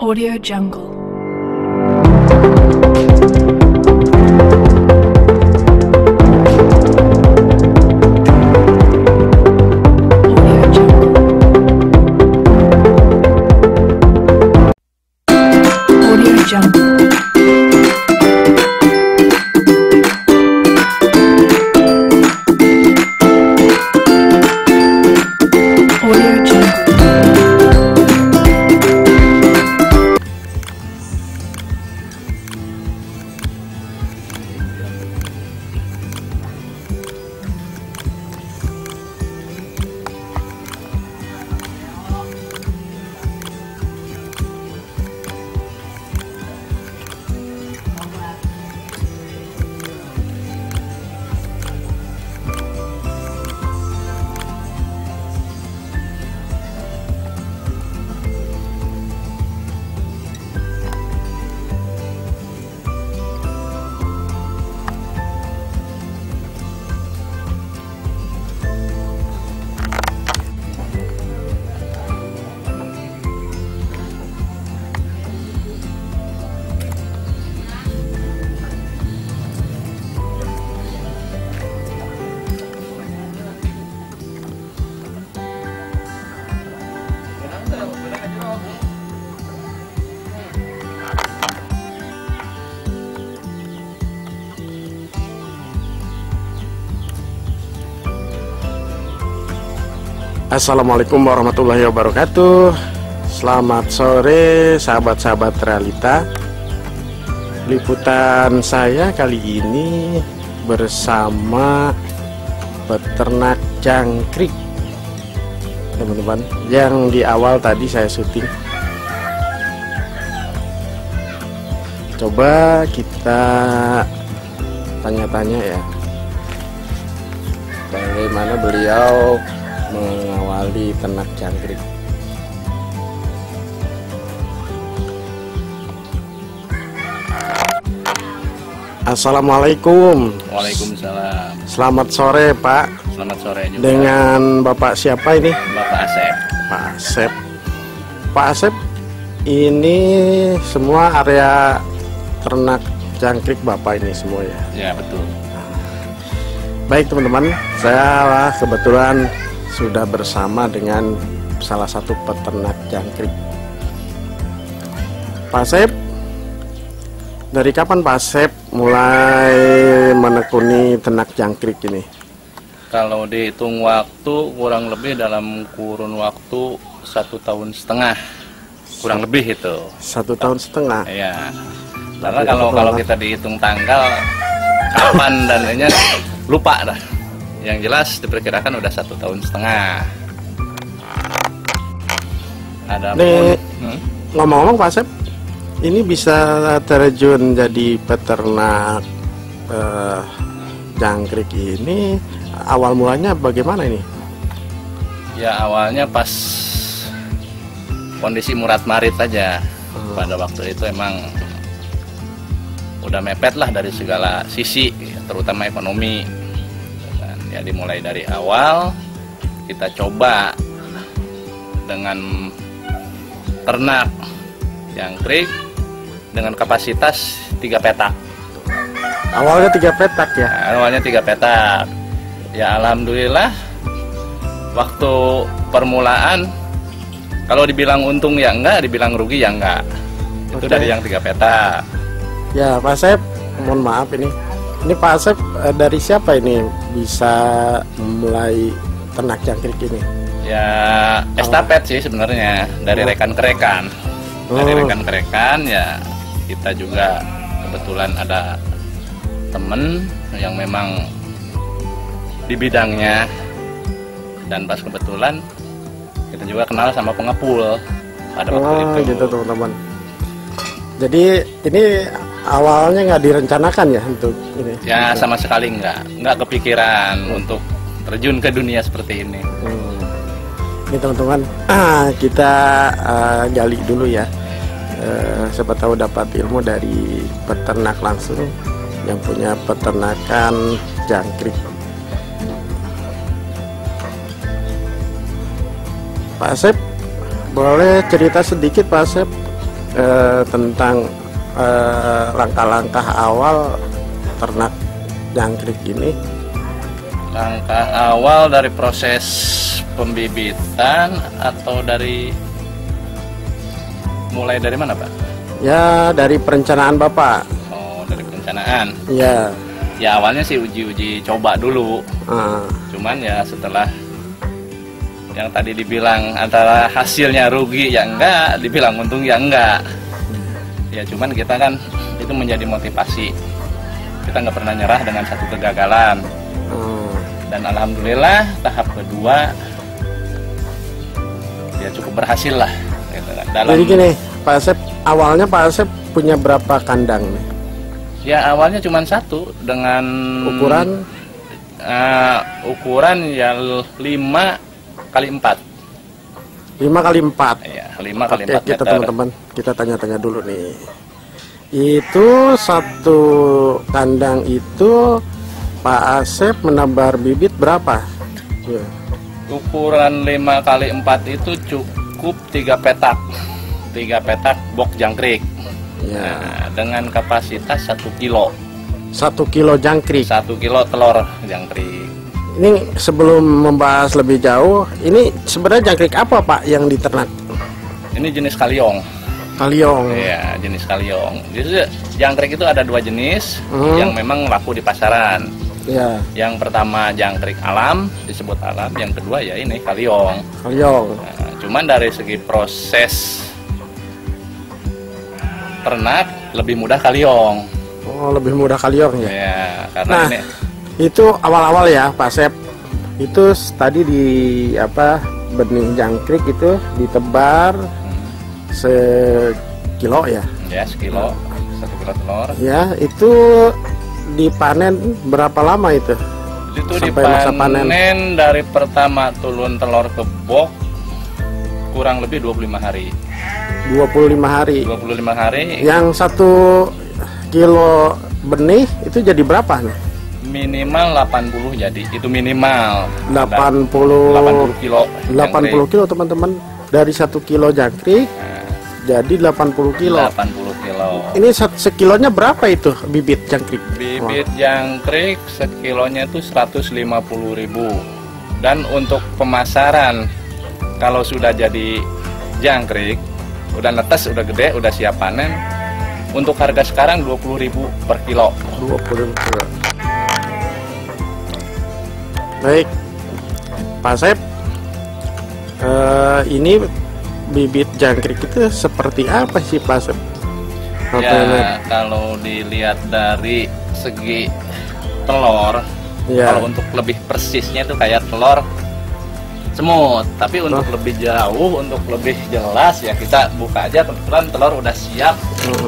Audio Jungle. Audio Jungle. Assalamualaikum warahmatullahi wabarakatuh. Selamat sore sahabat-sahabat realita. Liputan saya kali ini bersama peternak jangkrik, teman-teman, yang di awal tadi saya syuting. Coba kita tanya-tanya ya, bagaimana beliau mengawali ternak jangkrik. Assalamualaikum. Waalaikumsalam. Selamat sore Pak. Selamat sore juga. Dengan Bapak siapa ini? Bapak Asep. Pak Asep. Pak Asep, ini semua area ternak jangkrik Bapak ini semua ya? Ya, betul. Baik teman-teman, saya kebetulan sudah bersama dengan salah satu peternak jangkrik. Pak Asep, dari kapan Pak Asep mulai menekuni ternak jangkrik ini? Kalau dihitung waktu, kurang lebih dalam kurun waktu 1,5 tahun, kurang lebih itu. 1,5 tahun. Ya, karena kalau kita dihitung tanggal kapan dan ini lupa dah. Yang jelas diperkirakan udah 1,5 tahun. Adapun ngomong-ngomong Pak Asep, ini bisa terjun jadi peternak jangkrik ini awal mulanya bagaimana ini? Ya, awalnya pas kondisi Murad Marit aja. Pada waktu itu emang udah mepet lah dari segala sisi, terutama ekonomi. Ya, dimulai dari awal kita coba dengan ternak jangkrik dengan kapasitas 3 petak. Awalnya 3 petak ya? Awalnya 3 petak. Ya, alhamdulillah waktu permulaan kalau dibilang untung ya enggak, dibilang rugi ya enggak. Itu dari yang 3 petak. Ya Pak Asep, mohon maaf ini Pak Asep dari siapa ini bisa mulai ternak jangkrik ini? Ya, estafet sih sebenarnya dari rekan ke rekan. Dari rekan ke rekan ya, kita juga kebetulan ada temen yang memang di bidangnya, dan pas kebetulan kita juga kenal sama pengepul pada waktu itu. Gitu teman-teman. Jadi ini awalnya nggak direncanakan ya untuk ini? Ya, sama sekali nggak kepikiran untuk terjun ke dunia seperti ini. Ini teman-teman, kita gali dulu ya. Siapa tahu dapat ilmu dari peternak langsung yang punya peternakan jangkrik. Pak Asep, boleh cerita sedikit Pak Asep tentang langkah-langkah awal ternak jangkrik ini. Langkah awal dari proses pembibitan atau mulai dari mana, Pak? Ya, dari perencanaan Bapak. Oh, dari perencanaan. Ya. Ya awalnya sih uji coba dulu. Ah. Cuman ya setelah yang tadi dibilang antara hasilnya rugi ya enggak, dibilang untung ya enggak. Ya cuman kita kan itu menjadi motivasi. Kita nggak pernah nyerah dengan satu kegagalan. Dan alhamdulillah tahap kedua ya cukup berhasil lah. Gitu kan. Jadi gini, Pak Asep, awalnya Pak Asep punya berapa kandang nih? Ya awalnya cuma satu dengan ukuran ya 5 kali 4. 5 kali 4. Ya, 5 kali 4 Oke, kita meter. teman-teman, kita tanya-tanya dulu nih. Itu satu kandang itu Pak Asep menebar bibit berapa? Ya. Ukuran 5 kali 4 itu cukup 3 petak. 3 petak bok jangkrik. Ya. Nah, dengan kapasitas 1 kilo. 1 kilo jangkrik. 1 kilo telur jangkrik. Ini sebelum membahas lebih jauh, ini sebenarnya jangkrik apa Pak yang diternak? Ini jenis kaliong. Kaliong. Ya, jenis kaliong. Jadi jangkrik itu ada 2 jenis yang memang laku di pasaran. Ya. Yang pertama jangkrik alam, disebut alam. Yang kedua ya ini kaliong. Kaliong. Nah, cuman dari segi proses ternak lebih mudah kaliong. Oh, lebih mudah kaliong ya. Ya, karena Nah, ini itu awal-awal ya Pak Asep. Itu tadi di benih jangkrik itu ditebar sekilo ya. ya sekilo, 1 kilo telur. Ya, itu dipanen berapa lama itu? Itu Sampai masa panen. dipanen dari pertama turun telur ke bok kurang lebih 25 hari. 25 hari. 25 hari Yang 1 kilo benih itu jadi berapa nih? minimal 80 jadi. Itu minimal. 80 kilo. 80 kilo teman-teman. Dari 1 kilo jangkrik jadi 80 kilo. 80 kilo. Ini sekilonya berapa itu bibit jangkrik? Bibit jangkrik sekilonya itu 150.000. Dan untuk pemasaran kalau sudah jadi jangkrik, udah netes, udah gede, udah siap panen, untuk harga sekarang 20.000 per kilo. 20 kilo. Baik, Pak Asep, ini bibit jangkrik itu seperti apa sih Pak Asep? Ya, kalau dilihat dari segi telur, Ya. kalau untuk lebih persisnya itu kayak telur semut. Tapi untuk lebih jauh, untuk lebih jelas ya kita buka aja. Kebetulan telur udah siap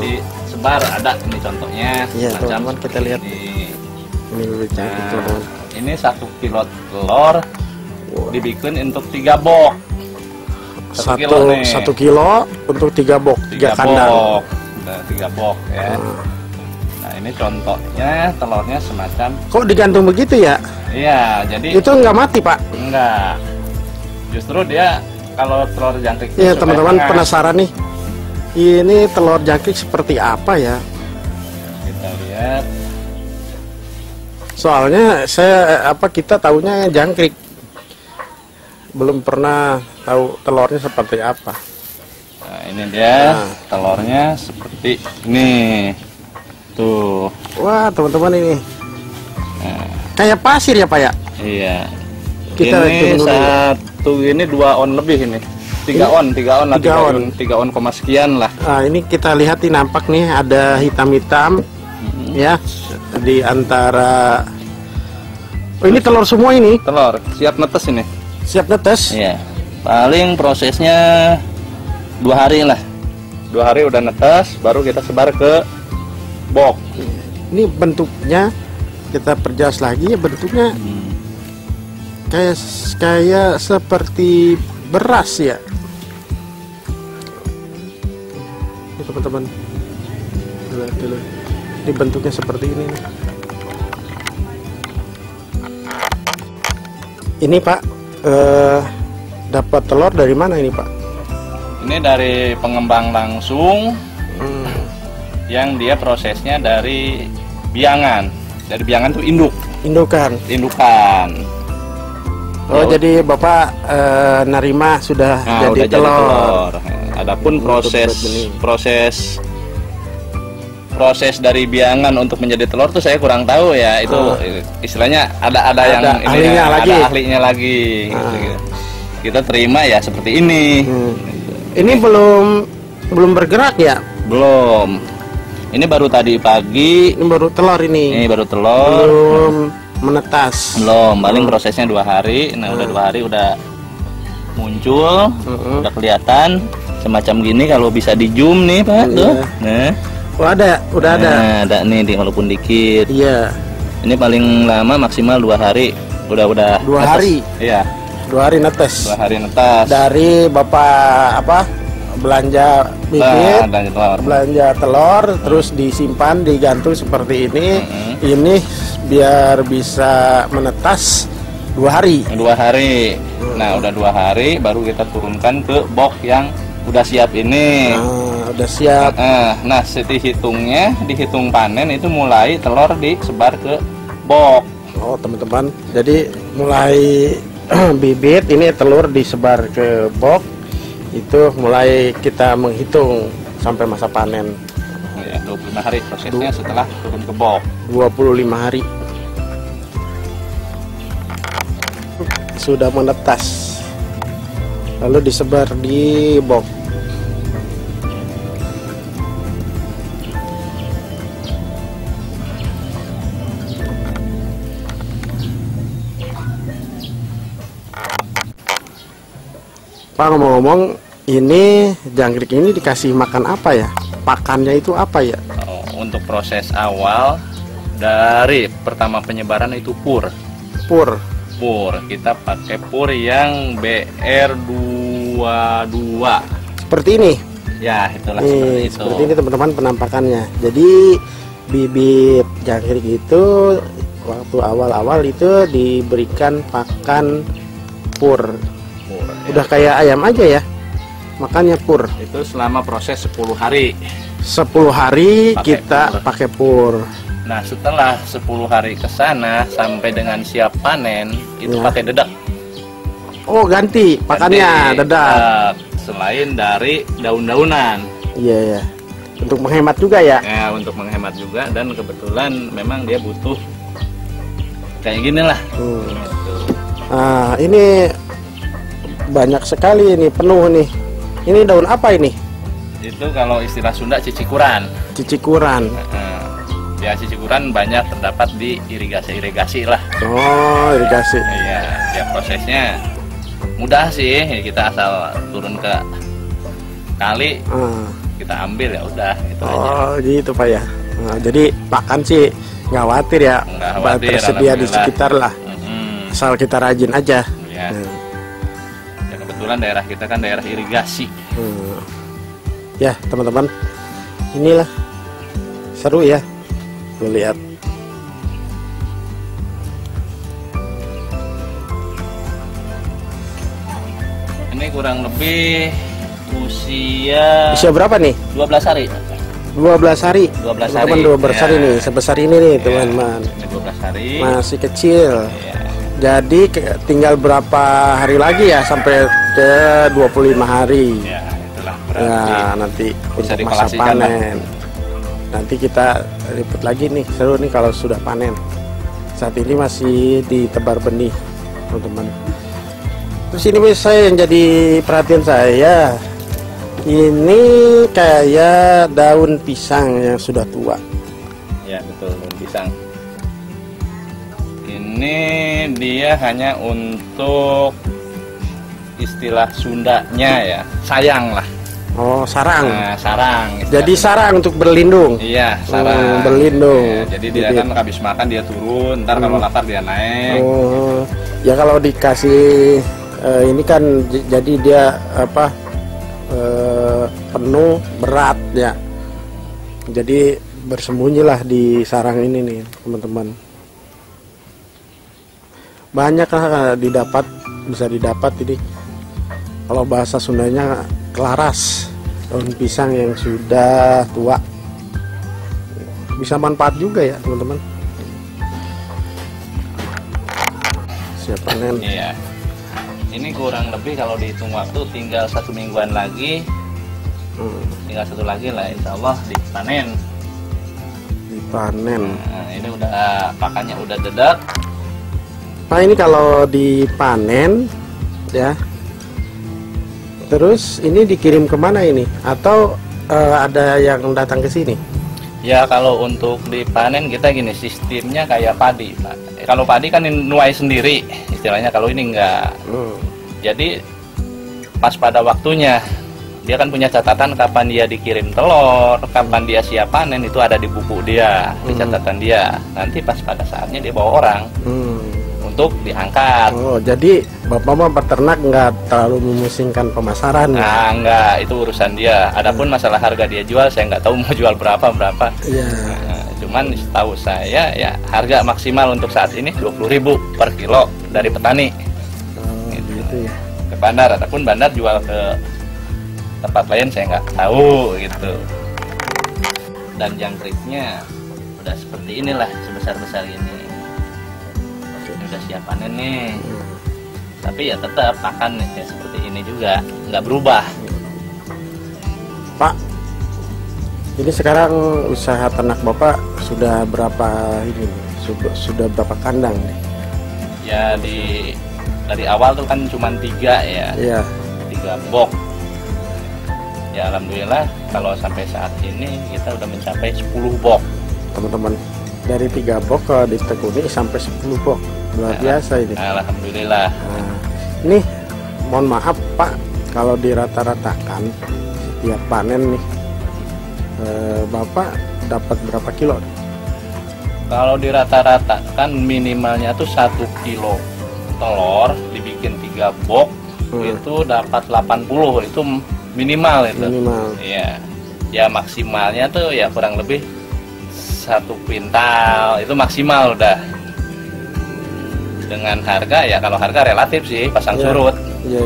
disebar, ada ini contohnya. Iya, macam teman-teman, kita seperti lihat. ini. Ini bibit jangkrik, Nah, teman-teman. ini 1 kilo telur dibikin untuk 3 bok. 1 kilo nih. 1 kilo untuk 3 bok, 3 kandang. bok. Nah, 3 bok ya. Nah, ini contohnya telurnya semacam. Kok digantung begitu ya? Iya, jadi Itu nggak mati Pak? enggak. Justru dia kalau telur jangkrik itu Iya, supaya teman-teman hangat. penasaran nih. Ini telur jangkrik seperti apa ya? Kita lihat. Soalnya kita tahunya jangkrik. Belum pernah tahu telurnya seperti apa. Nah, ini dia Nah. telurnya seperti ini. Tuh. Wah, teman-teman ini. Kayak pasir ya Pak ya? Iya. Kita ini hitung dulu ya. satu ini 2 on lebih ini. 3 on lah, 3 on koma sekian lah. Nah, ini kita lihat nih, nampak nih ada hitam-hitam ya di antara. Oh, ini telur semua ini. Telur siap netes ini. Siap netes. Iya. Paling prosesnya 2 hari lah. 2 hari udah netes, baru kita sebar ke bok. Ini bentuknya kita perjelas lagi ya, bentuknya kayak seperti beras ya. Ini teman-teman. Lihat dulu. Ini bentuknya seperti ini nih. Ini Pak, dapat telur dari mana ini Pak? Ini dari pengembang langsung, yang dia prosesnya dari biangan. Dari biangan tuh Indukan. indukan. Oh, jadi Bapak nerima sudah Nah, jadi udah telur. Adapun Untuk berat benih. proses dari biangan untuk menjadi telur tuh saya kurang tahu ya. Itu istilahnya ada yang Ada ini ahlinya ya, lagi. ada ahlinya lagi. Gitu. Kita terima ya seperti ini. Ini belum bergerak ya? Belum. Ini baru tadi pagi. Ini baru telur ini. Ini baru telur. Belum menetas. Belum. Paling prosesnya 2 hari. Nah udah 2 hari udah muncul, udah kelihatan semacam gini. Kalau bisa di zoom nih Pak tuh. Nah. Oh, udah ada. Nah, ada nih walaupun dikit. Iya. Ini paling lama maksimal 2 hari. Udah 2 netes. hari. Iya. 2 hari netes. 2 hari netas. Dari Bapak belanja bibit, belanja telur, terus disimpan, digantung seperti ini. Ini biar bisa menetas 2 hari. 2 hari. Nah, udah 2 hari baru kita turunkan ke box yang udah siap ini. Udah siap. Nah, dihitung panen itu mulai telur disebar ke box. Oh, teman-teman. Jadi mulai bibit ini telur disebar ke box. Itu mulai kita menghitung sampai masa panen. Ya, 25 hari prosesnya setelah turun ke box. 25 hari. Sudah menetas. Lalu disebar di box. Pak, ngomong-ngomong, ini jangkrik ini dikasih makan apa ya? Pakannya itu apa ya? Untuk proses awal dari pertama penyebaran itu pur. Kita pakai pur yang BR22. Seperti ini. Ya, itulah Nih, seperti itu. seperti ini teman-teman penampakannya. Jadi bibit jangkrik itu waktu awal-awal itu diberikan pakan pur. Udah kayak ayam aja ya, makannya pur. Itu selama proses 10 hari. 10 hari kita pakai pur. Nah, setelah 10 hari ke sana sampai dengan siap panen itu Ya. pakai dedak. Oh, ganti pakannya dedak. Selain dari daun-daunan. Iya ya. Untuk menghemat juga ya. Ya, untuk menghemat juga, dan kebetulan memang dia butuh kayak gini lah. Nah, ini banyak sekali ini, penuh nih. Ini daun apa ini? Itu kalau istilah Sunda cicikuran. Cicikuran. Ya, cicikuran banyak terdapat di irigasi lah. Oh, irigasi. Iya, ya prosesnya mudah sih. Kita asal turun ke kali, kita ambil ya udah itu aja. Oh, gitu Pak ya. Nah, jadi pakan sih nggak khawatir ya. Nggak khawatir, tersedia di sekitar lah. Asal kita rajin aja. Ya. Ya, kebetulan daerah kita kan daerah irigasi. Ya teman-teman, inilah seru ya. Tuh, lihat. Ini kurang lebih usia berapa nih? 12 hari. 12 hari. 12 hari. Teman-teman 12 hari nih, sebesar ini nih teman-teman. Ini 12 hari. Masih kecil. Ya. Jadi tinggal berapa hari lagi ya sampai ke 25 hari. Ya, itulah Ya, berarti. nanti Bisa untuk masa dikalasikan lah. panen. Nanti kita liput lagi nih, seru nih kalau sudah panen. Saat ini masih ditebar benih, teman-teman. Terus ini saya yang jadi perhatian saya, ini kayak daun pisang yang sudah tua. Ya, betul, daun pisang. Ini dia hanya untuk istilah Sundanya ya, sayang lah. Oh, sarang. Nah, sarang. Jadi sarang untuk berlindung. Iya, sarang. Berlindung. Ya, jadi dia kan habis makan dia turun, ntar kalau lapar dia naik. Oh, ya kalau dikasih ini kan jadi dia penuh berat ya. Jadi bersembunyilah di sarang ini nih, teman-teman. Banyak lah bisa didapat ini. Kalau bahasa Sundanya kelaras, daun pisang yang sudah tua. Bisa manfaat juga ya teman-teman. Siap panen. Iya. Ini kurang lebih kalau dihitung waktu tinggal 1 mingguan lagi. Tinggal 1 lagi lah, insya Allah dipanen. Dipanen. Nah, ini udah pakannya udah dedak. Pak, ini kalau dipanen ya, terus ini dikirim kemana ini? Atau ada yang datang ke sini? Ya kalau untuk dipanen kita gini, sistemnya kayak padi, Pak. Kalau padi kan nuai sendiri istilahnya, kalau ini enggak. Jadi pas pada waktunya dia kan punya catatan kapan dia dikirim telur, kapan dia siap panen, itu ada di buku dia, di catatan dia. Nanti pas pada saatnya dia bawa orang untuk diangkat. Oh, jadi Bapak mah peternak nggak terlalu memusingkan pemasaran ya? Nah, enggak, itu urusan dia. Adapun masalah harga dia jual, saya nggak tahu mau jual berapa. Iya. Cuman setahu saya ya harga maksimal untuk saat ini 20.000 per kilo dari petani. Gitu ya. Ke bandar, ataupun bandar jual ke tempat lain saya nggak tahu gitu. Dan jangkriknya udah seperti inilah, sebesar-besar ini. Udah siap panen nih. Tapi ya tetap makan ya seperti ini juga, nggak berubah. Pak, ini sekarang usaha ternak Bapak sudah berapa ini? Sudah berapa kandang nih? Ya dari awal tuh kan cuma 3 ya. Iya. 3 box. Ya alhamdulillah kalau sampai saat ini kita udah mencapai 10 box. Teman-teman, dari 3 box ke ditekuni sampai 10 box. Luar biasa ini. Alhamdulillah. Nah, ini mohon maaf Pak, kalau dirata-ratakan setiap panen nih Bapak dapat berapa kilo? Kalau dirata-ratakan minimalnya tuh 1 kilo telur dibikin 3 box itu dapat 80, itu minimal itu. Minimal. Iya. Ya maksimalnya tuh ya kurang lebih 1 kuintal itu maksimal udah. Dengan harga ya, kalau harga relatif sih pasang surut. Iya.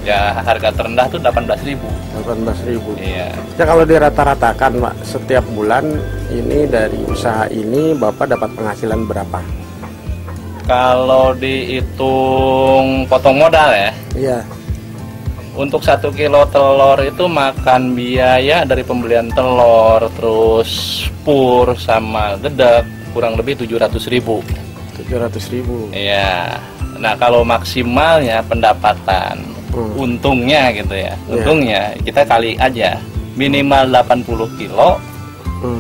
Ya harga terendah tuh 18.000. 18.000. Iya. Ya kalau dirata-ratakan Pak, setiap bulan ini dari usaha ini Bapak dapat penghasilan berapa? Kalau dihitung potong modal ya, Iya. untuk 1 kilo telur itu makan biaya dari pembelian telur, terus pur sama dedak kurang lebih 700.000. 700.000. Iya. Nah kalau maksimalnya pendapatan, untungnya gitu ya, untungnya kita kali aja minimal 80 kilo,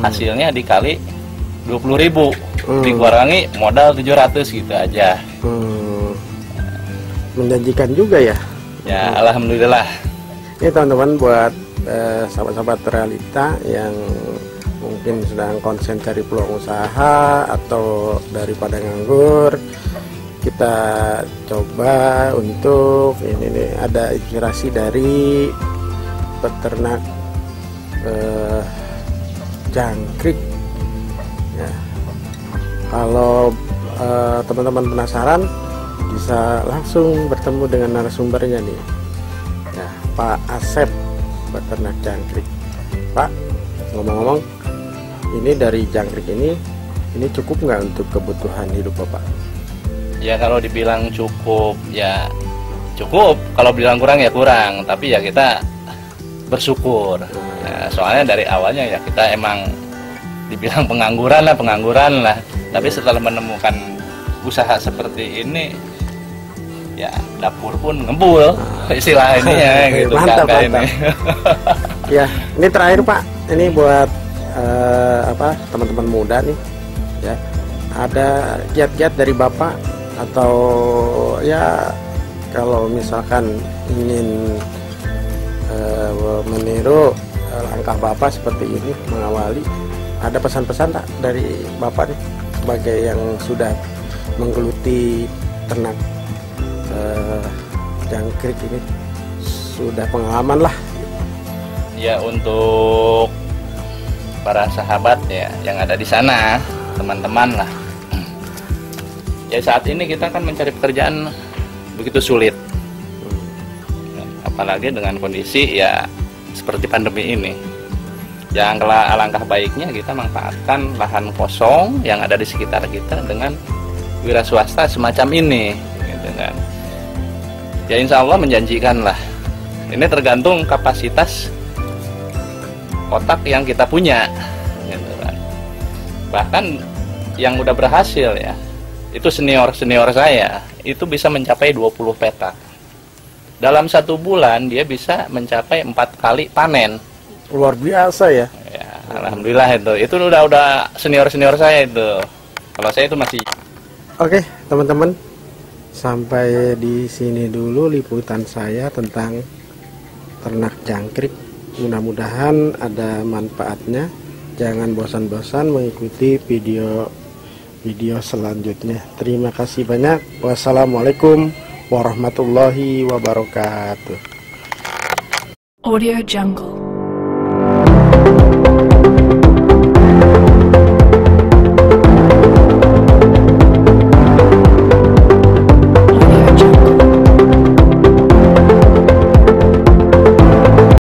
hasilnya dikali 20.000, dikurangi modal 700 gitu aja. Menjanjikan juga ya. Ya alhamdulillah. Ini teman-teman buat sahabat-sahabat realita yang mungkin sedang konsen cari peluang usaha atau daripada nganggur, kita coba untuk ini nih, ada inspirasi dari peternak jangkrik ya. Kalau teman-teman penasaran bisa langsung bertemu dengan narasumbernya nih ya, Pak Asep, peternak jangkrik. Pak, ngomong-ngomong, ini dari jangkrik ini cukup nggak untuk kebutuhan hidup Bapak? Ya kalau dibilang cukup ya cukup, kalau bilang kurang ya kurang, tapi ya kita bersyukur. Nah, soalnya dari awalnya ya kita emang dibilang pengangguran lah. Tapi setelah menemukan usaha seperti ini, ya dapur pun ngebul istilah ini ya gitu. Mantap. Ini. Ya, ini terakhir Pak, ini buat teman-teman muda nih ya, ada kiat-kiat dari Bapak atau ya kalau misalkan ingin meniru langkah Bapak seperti ini mengawali, ada pesan-pesan tak dari Bapak nih sebagai yang sudah menggeluti ternak jangkrik ini, sudah pengalaman lah. Ya untuk para sahabat ya yang ada di sana, teman-teman lah. Ya saat ini kita kan mencari pekerjaan begitu sulit. apalagi dengan kondisi ya seperti pandemi ini. Yang alangkah baiknya kita manfaatkan lahan kosong yang ada di sekitar kita dengan wira swasta semacam ini, gitu kan. Ya insya Allah menjanjikan lah. Ini tergantung kapasitas kotak yang kita punya, gitu kan. Bahkan yang udah berhasil ya, itu senior saya, itu bisa mencapai 20 petak. Dalam 1 bulan dia bisa mencapai 4 kali panen. Luar biasa ya. Ya, alhamdulillah itu udah senior saya itu. Kalau saya itu masih. Oke, teman-teman. Sampai di sini dulu liputan saya tentang ternak jangkrik. Mudah-mudahan ada manfaatnya. Jangan bosan-bosan mengikuti video selanjutnya. Terima kasih banyak. Wassalamualaikum warahmatullahi wabarakatuh. Audio Jungle.